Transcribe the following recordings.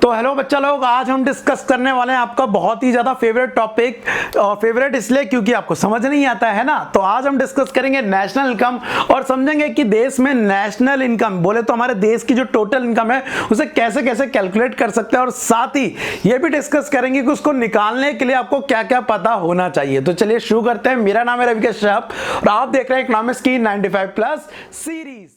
तो हेलो बच्चा लोग, आज हम डिस्कस करने वाले हैं आपका बहुत ही ज्यादा फेवरेट टॉपिक, और फेवरेट इसलिए क्योंकि आपको समझ नहीं आता है ना। तो आज हम डिस्कस करेंगे नेशनल इनकम और समझेंगे कि देश में नेशनल इनकम बोले तो हमारे देश की जो टोटल इनकम है उसे कैसे कैसे कैलकुलेट कर सकते हैं, और साथ ही ये भी डिस्कस करेंगे कि उसको निकालने के लिए आपको क्या क्या पता होना चाहिए। तो चलिए शुरू करते हैं। मेरा नाम है रवि कश्यप और आप देख रहे हैं इकोनॉमिक्स की 95+ सीरीज।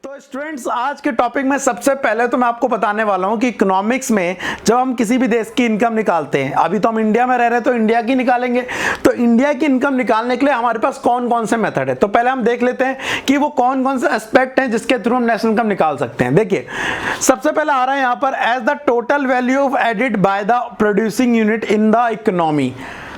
तो स्टूडेंट्स, आज के टॉपिक में सबसे पहले तो मैं आपको बताने वाला हूं कि इकोनॉमिक्स में जब हम किसी भी देश की इनकम निकालते हैं, अभी तो हम इंडिया में रह रहे हैं तो इंडिया की निकालेंगे, तो इंडिया की इनकम निकालने के लिए हमारे पास कौन कौन से मेथड है। तो पहले हम देख लेते हैं कि वो कौन कौन से एस्पेक्ट हैं जिसके थ्रू हम नेशनल इनकम निकाल सकते हैं। देखिए, सबसे पहले आ रहा है यहां पर as the total value of added by the producing unit in the economy.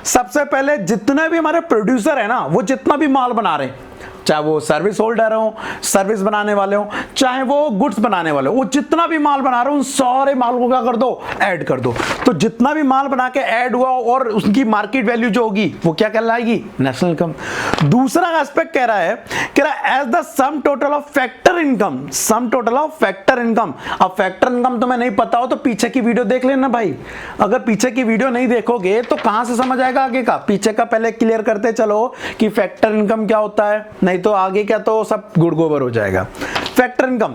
सबसे पहले जितने भी हमारे प्रोड्यूसर है ना, वो जितना भी माल बना रहे हैं, चाहे वो सर्विस होल्डर हो, सर्विस बनाने वाले हो, चाहे वो गुड्स बनाने वाले हो, वो जितना भी माल बना रहे हो उन सारे माल को क्या कर दो, ऐड कर दो। तो जितना भी माल बना के ऐड हुआ और उसकी मार्केट वैल्यू जो होगी वो क्या कहलाएगी, नेशनल इनकम। दूसरा एस्पेक्ट कह रहा है as the sum total of factor income, sum total of factor income. अब फैक्टर इनकम तुम्हें नहीं पता हो तो पीछे की वीडियो देख लेना भाई। अगर पीछे की वीडियो नहीं देखोगे तो कहां से समझ आएगा आगे का। पीछे का पहले क्लियर करते चलो कि फैक्टर इनकम क्या होता है, नहीं तो आगे क्या तो सब गुड़ गोबर हो जाएगा। Factor income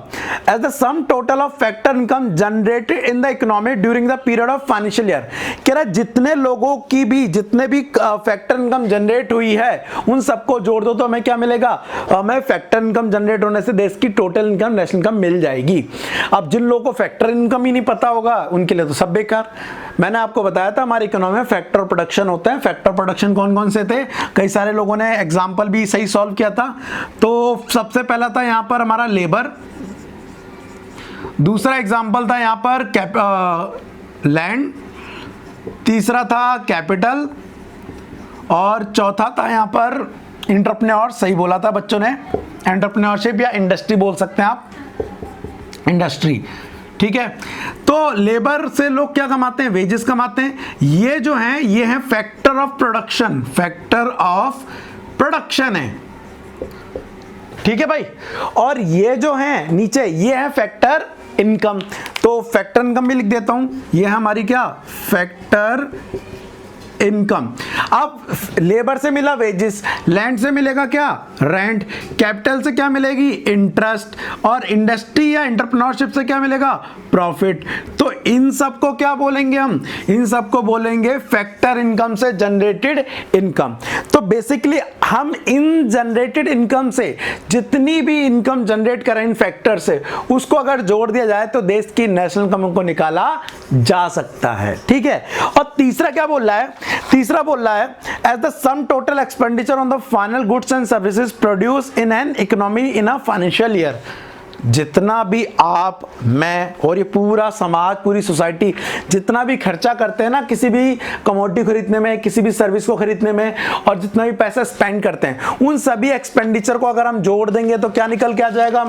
as the sum total of factor income generated in the economy during the period of financial year. कह रहा है जितने लोगों की भी जितने भी फैक्टर इनकम जनरेट हुई है उन सबको जोड़ दो तो हमें क्या मिलेगा, हमें फैक्टर इनकम जनरेट होने से देश की टोटल इनकम, नेशनल इनकम मिल जाएगी। अब जिन लोगों को फैक्टर इनकम ही नहीं पता होगा उनके लिए तो सब बेकार। मैंने आपको बताया था हमारी इकोनॉमी में फैक्टर प्रोडक्शन होता है। फैक्टर प्रोडक्शन कौन कौन से थे, कई सारे लोगों ने एग्जाम्पल भी सही सॉल्व किया था। तो सबसे पहला था यहां पर हमारा लेबर, दूसरा एग्जाम्पल था यहां पर लैंड, तीसरा था कैपिटल, और चौथा था यहां पर एंटरप्रेन्योर। सही बोला था बच्चों ने, एंटरप्रेन्योरशिप या इंडस्ट्री बोल सकते हैं आप, इंडस्ट्री। ठीक है, तो लेबर से लोग क्या कमाते हैं, वेजेस कमाते हैं। ये जो है ये है factor of production, factor of production है। ठीक है भाई, और ये जो है नीचे ये है फैक्टर इनकम। तो फैक्टर इनकम भी लिख देता हूं, ये है हमारी क्या, फैक्टर इनकम। अब लेबर से मिला वेजेस, लैंड से मिलेगा क्या, रेंट, कैपिटल से क्या मिलेगी, इंटरेस्ट, और इंडस्ट्री या एंटरप्रेन्योरशिप से क्या मिलेगा, प्रॉफिट। तो इन सब को क्या बोलेंगे हम, इन सब को बोलेंगे फैक्टर इनकम से जनरेटेड इनकम। तो बेसिकली हम इन जनरेटेड इनकम से जितनी भी इनकम जनरेट करें इन फैक्टर से, उसको अगर जोड़ दिया जाए तो देश की नेशनल इनकम को निकाला जा सकता है। ठीक है, और तीसरा क्या बोल रहा है, तीसरा बोल रहा है as the sum total expenditure on the final goods and services produce in an economy in a financial year. जितना भी आप, मैं और ये पूरा समाज, पूरी सोसाइटी जितना भी खर्चा करते हैं ना किसी भी कमोडिटी खरीदने में, किसी भी सर्विस को खरीदने में, और जितना भी पैसा स्पेंड करते हैं उन सभी एक्सपेंडिचर को अगर हम जोड़ देंगे तो क्या निकल के आ जाएगा,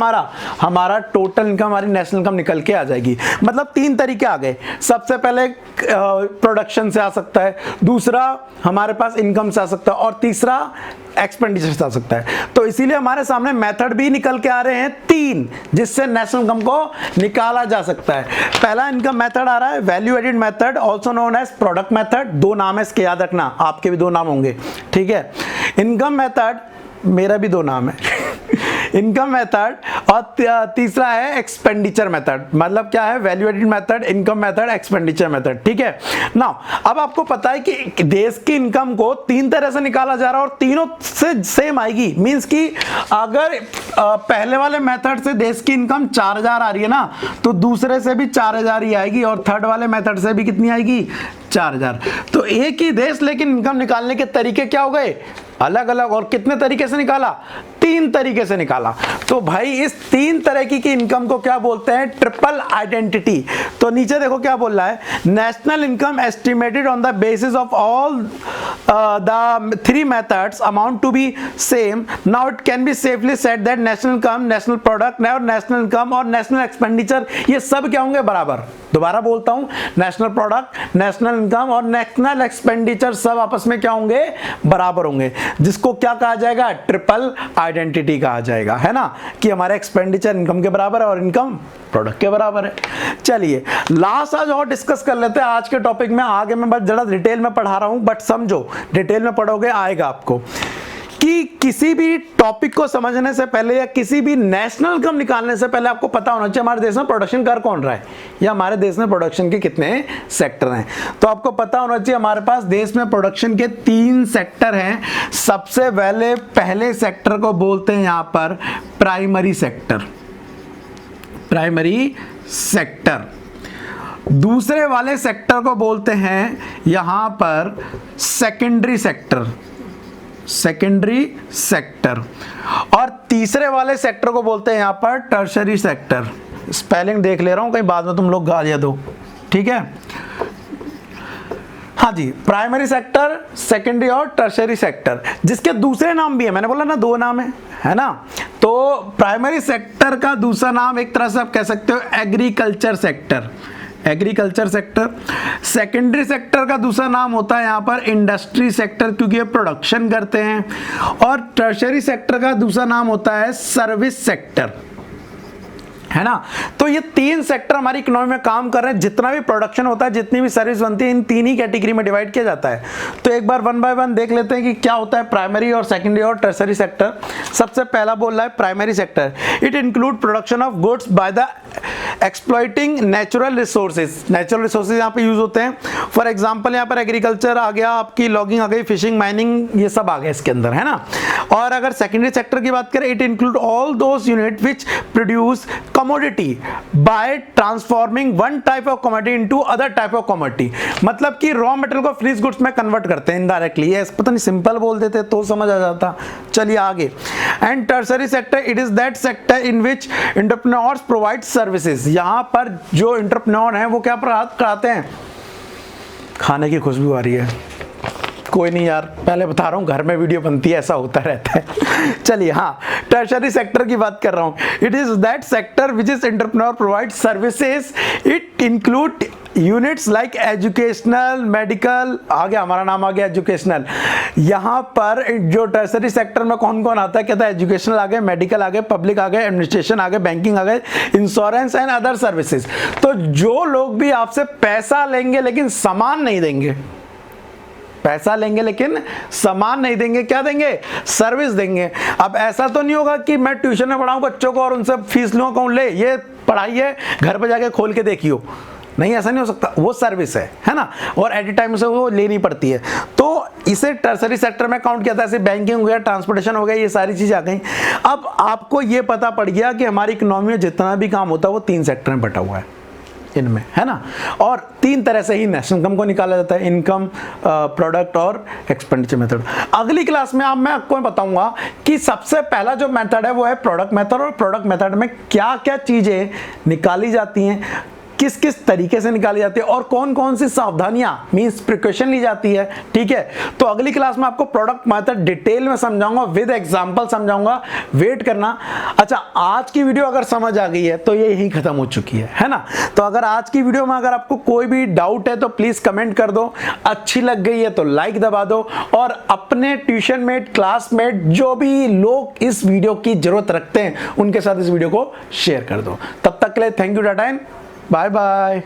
हमारा टोटल इनकम, हमारी नेशनल इनकम निकल के आ जाएगी। मतलब तीन तरीके आ गए। सबसे पहले प्रोडक्शन से आ सकता है, दूसरा हमारे पास इनकम से आ सकता है, और तीसरा एक्सपेंडिचर से आ सकता है। तो इसीलिए हमारे सामने मेथड भी निकल के आ रहे हैं तीन, जिससे नेशनल इनकम को निकाला जा सकता है। पहला इनकम मेथड आ रहा है value added method, also known as product method. दो नाम है इसके, याद रखना, आपके भी दो नाम होंगे। ठीक है, इनकम मेथड, मेरा भी दो नाम है इनकम मेथड, और तीसरा है एक्सपेंडिचर मेथड। मतलब क्या है, value added method, income method, expenditure method. ठीक है, नाउ अब आपको पता है कि देश की इनकम को तीन तरह से निकाला जा रहा है और तीनों से सेम आएगी। मींस कि अगर पहले वाले मेथड से देश की इनकम 4000 आ रही है ना, तो दूसरे से भी 4000 ही आएगी, और थर्ड वाले मेथड से भी कितनी आएगी, 4000। तो एक ही देश, लेकिन इनकम निकालने के तरीके क्या हो गए, अलग अलग। और कितने तरीके से निकाला, तीन तरीके से निकाला। तो भाई इस तीन तरह की इनकम को क्या बोलते हैं, ट्रिपल आइडेंटिटी। तो नीचे देखो क्या बोल रहा है, national income estimated on the basis of all the three methods amount to be same, now it can be safely said that national income, national product और नेशनल इनकम और नेशनल एक्सपेंडिचर, ये सब क्या होंगे? बराबर। दोबारा बोलता हूं, नेशनल प्रोडक्ट, नेशनल इनकम और नेशनल एक्सपेंडिचर सब आपस में क्या होंगे? बराबर होंगे, जिसको क्या कहा जाएगा? ट्रिपल आइडेंटिटी कहा जाएगा, है ना, कि हमारे एक्सपेंडिचर इनकम के बराबर है और इनकम प्रोडक्ट के बराबर है। चलिए लास्ट आज और डिस्कस कर लेते हैं आज के टॉपिक में। आगे मैं बस जरा डिटेल में पढ़ा रहा हूं, बट समझो, डिटेल में पढ़ोगे आएगा आपको कि किसी भी टॉपिक को समझने से पहले या किसी भी नेशनल इनकम निकालने से पहले आपको पता होना चाहिए हमारे देश में प्रोडक्शन कर कौन रहा है, या हमारे देश में प्रोडक्शन के कितने सेक्टर हैं। तो आपको पता होना चाहिए हमारे पास देश में प्रोडक्शन के 3 सेक्टर हैं। सबसे पहले सेक्टर को बोलते हैं यहां पर प्राइमरी सेक्टर, प्राइमरी सेक्टर। दूसरे वाले सेक्टर को बोलते हैं यहां पर सेकेंडरी सेक्टर, सेकेंडरी सेक्टर। और तीसरे वाले सेक्टर को बोलते हैं यहां पर टर्शरी सेक्टर। स्पेलिंग देख ले रहा हूं, कहीं बाद में तुम लोग गालियां दो, ठीक है? हाँ जी, प्राइमरी सेक्टर, सेकेंडरी और टर्शरी सेक्टर, जिसके दूसरे नाम भी है, मैंने बोला ना 2 नाम है ना। तो प्राइमरी सेक्टर का दूसरा नाम एक तरह से आप कह सकते हो agriculture sector, agriculture sector. Secondary sector का दूसरा नाम होता है यहां पर इंडस्ट्री सेक्टर, क्योंकि ये प्रोडक्शन करते हैं। और टर्शरी सेक्टर का दूसरा नाम होता है सर्विस सेक्टर, है ना। तो ये 3 सेक्टर हमारी इकोनॉमी में काम कर रहे हैं। जितना भी प्रोडक्शन होता है, जितनी भी सर्विस बनती है, इन 3 ही कैटेगरी में डिवाइड किया जाता है। तो एक बार 1 बाय 1 देख लेते हैं कि क्या होता है प्राइमरी और सेकेंडरी और टर्शरी सेक्टर। सबसे पहला बोल रहा है primary sector, it include production of goods by the exploiting natural resources. Natural resources यहाँ पे यूज होते हैं। फॉर एग्जाम्पल यहाँ पर एग्रीकल्चर आ गया, आपकी लॉगिंग आ गई, फिशिंग, माइनिंग, ये सब आ गया इसके अंदर, है ना। और अगर सेकेंडरी सेक्टर की बात करें, it include all those unit which produce commodity by transforming one type of commodity into other type of commodity। मतलब कि रॉ मटेरियल को फिनिश गुड्स में कन्वर्ट करते हैं इनडायरेक्टली। ये पता नहीं सिंपल बोल देते तो समझ आ जाता। चलिए आगे। And tertiary sector, it is that sector in which entrepreneurs provide services. यहां पर जो एंटरप्रेन्योर हैं वो क्या कराते हैं? खाने की खुशबू आ रही है, कोई नहीं यार, पहले बता रहा हूँ, घर में वीडियो बनती है, ऐसा होता रहता है। चलिए हाँ, टर्शरी सेक्टर की बात कर रहा हूँ। It is that sector which is entrepreneur provide services. It include units like educational, medical, आ गया हमारा नाम आ गया एजुकेशनल। यहाँ पर जो टर्शरी सेक्टर में कौन कौन आता है? कहता है एजुकेशनल आ गए, मेडिकल आ गए, पब्लिक आ गए, एडमिनिस्ट्रेशन आ गए, बैंकिंग आ गए, इंश्योरेंस एंड अदर सर्विसेज। तो जो लोग भी आपसे पैसा लेंगे लेकिन सामान नहीं देंगे, पैसा लेंगे लेकिन सामान नहीं देंगे, क्या देंगे? सर्विस देंगे। अब ऐसा तो नहीं होगा कि मैं ट्यूशन में पढ़ाऊं बच्चों को और उनसे फीस लूं, कहूं ले ये पढ़ाई है, घर पे जाके खोल के देखियो। नहीं, ऐसा नहीं हो सकता, वो सर्विस है ना, और एट ए टाइम से वो लेनी पड़ती है। तो इसे टर्शरी सेक्टर में काउंट किया था। ऐसे बैंकिंग हो गया, ट्रांसपोर्टेशन हो गया, ये सारी चीजें आ गई। अब आपको ये पता पड़ गया कि हमारी इकोनॉमी में जितना भी काम होता है वो 3 सेक्टर में बटा हुआ है इनमें, है ना। और 3 तरह से ही नेशनल इनकम को निकाला जाता है, इनकम, प्रोडक्ट और एक्सपेंडिचर मेथड। अगली क्लास में अब मैं आपको बताऊंगा कि सबसे पहला जो मेथड है वो है प्रोडक्ट मेथड, और प्रोडक्ट मेथड में क्या क्या चीजें निकाली जाती हैं, किस किस तरीके से निकाली जाती है और कौन कौन सी सावधानियां मींस प्रिकॉशन ली जाती है, ठीक है। तो अगली क्लास में आपको प्रोडक्ट मेथड डिटेल में समझाऊंगा, विद एग्जांपल समझाऊंगा, वेट करना। अच्छा, आज की वीडियो अगर समझ आ गई है तो ये यही खत्म हो चुकी है ना। तो अगर आज की वीडियो में अगर आपको कोई भी डाउट है तो प्लीज कमेंट कर दो, अच्छी लग गई है तो लाइक दबा दो, और अपने ट्यूशन मेट, क्लासमेट, जो भी लोग इस वीडियो की जरूरत रखते हैं उनके साथ इस वीडियो को शेयर कर दो। तब तक के लिए thank you, tata, bye bye.